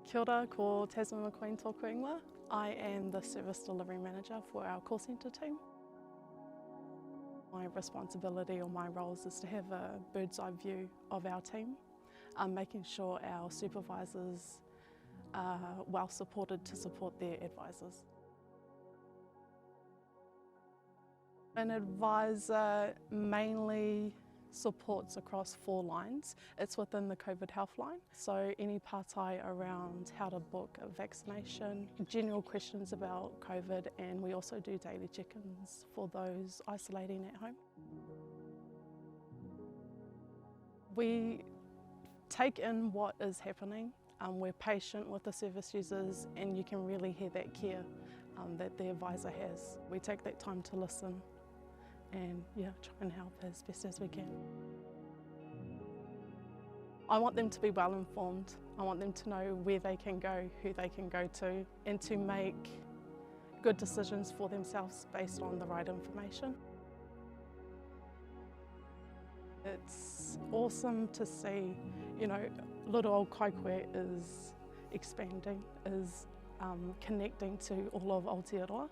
Kia ora, ko Tasmyn McQueen tōku ingoa. I am the Service Delivery Manager for our call centre team. My responsibility or my roles is to have a bird's eye view of our team, making sure our supervisors are well supported to support their advisors. An advisor mainly supports across 4 lines. It's within the COVID health line. So any pātai around how to book a vaccination, general questions about COVID, and we also do daily check-ins for those isolating at home. We take in what is happening. We're patient with the service users, and you can really hear that care that the advisor has. We take that time to listen and try and help as best as we can. I want them to be well informed. I want them to know where they can go, who they can go to, and to make good decisions for themselves based on the right information. It's awesome to see, little old Kaikohe is expanding, is connecting to all of Aotearoa.